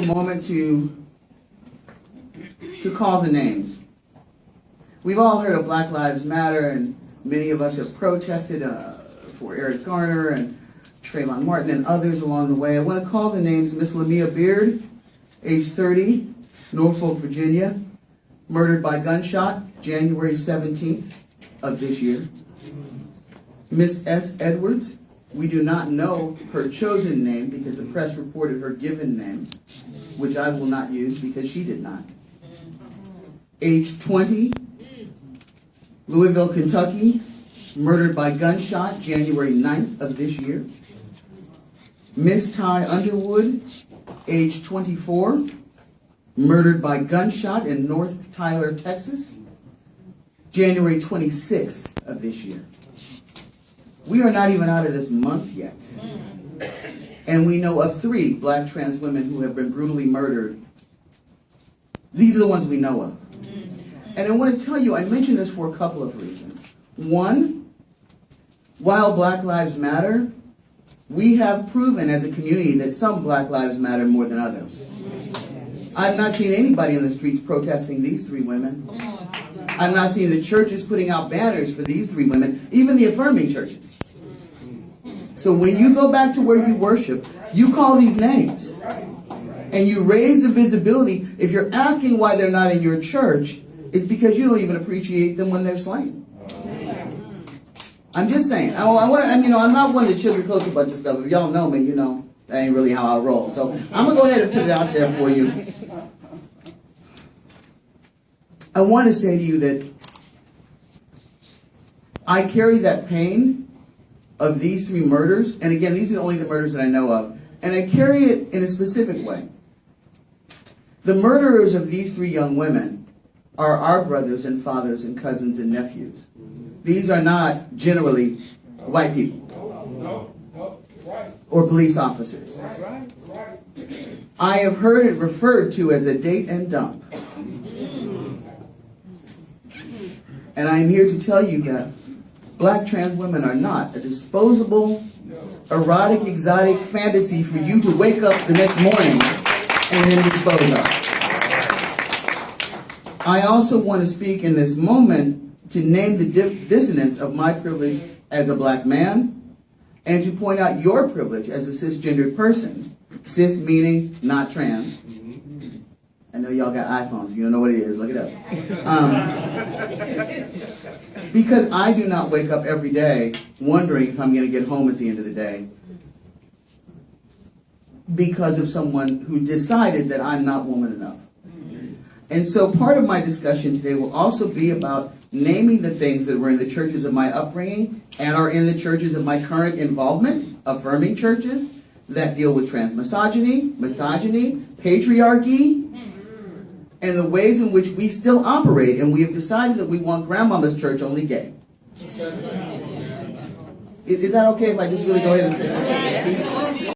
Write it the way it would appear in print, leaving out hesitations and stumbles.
moment to call the names. We've all heard of Black Lives Matter, and many of us have protested for Eric Garner and Trayvon Martin and others along the way. I want to call the names: Miss Lamia Beard, age 30, Norfolk, Virginia, murdered by gunshot, January 17th of this year. Miss S. Edwards, we do not know her chosen name because the press reported her given name, which I will not use because she did not. Age 20, Louisville, Kentucky, murdered by gunshot, January 9th of this year. Miss Ty Underwood, age 24, murdered by gunshot in North Tyler, Texas, January 26th of this year. We are not even out of this month yet. And we know of 3 black trans women who have been brutally murdered. These are the ones we know of. And I want to tell you, I mention this for a couple of reasons. One, while Black Lives Matter, we have proven as a community that some Black lives matter more than others. I've not seen anybody in the streets protesting these 3 women. I've not seen the churches putting out banners for these 3 women, even the affirming churches. So when you go back to where you worship, you call these names. And you raise the visibility. If you're asking why they're not in your church, it's because you don't even appreciate them when they're slain. I'm just saying. I'm not one to sugarcoat a bunch of stuff. If y'all know me, you know that ain't really how I roll. So I'm going to go ahead and put it out there for you. I want to say to you that I carry that pain of these 3 murders. And again, these are only the murders that I know of. And I carry it in a specific way. The murderers of these 3 young women are our brothers and fathers and cousins and nephews. These are not generally white people or police officers. I have heard it referred to as a date and dump. And I am here to tell you that black trans women are not a disposable, erotic, exotic fantasy for you to wake up the next morning and then dispose of. I also want to speak in this moment to name the dissonance of my privilege as a black man and to point out your privilege as a cisgendered person. Cis meaning not trans. I know y'all got iPhones. If you don't know what it is, look it up. Because I do not wake up every day wondering if I'm going to get home at the end of the day because of someone who decided that I'm not woman enough. And so part of my discussion today will also be about naming the things that were in the churches of my upbringing and are in the churches of my current involvement, affirming churches that deal with transmisogyny, misogyny, patriarchy, and the ways in which we still operate. And we have decided that we want grandmama's church only gay. Is that okay if I just really go ahead and say that?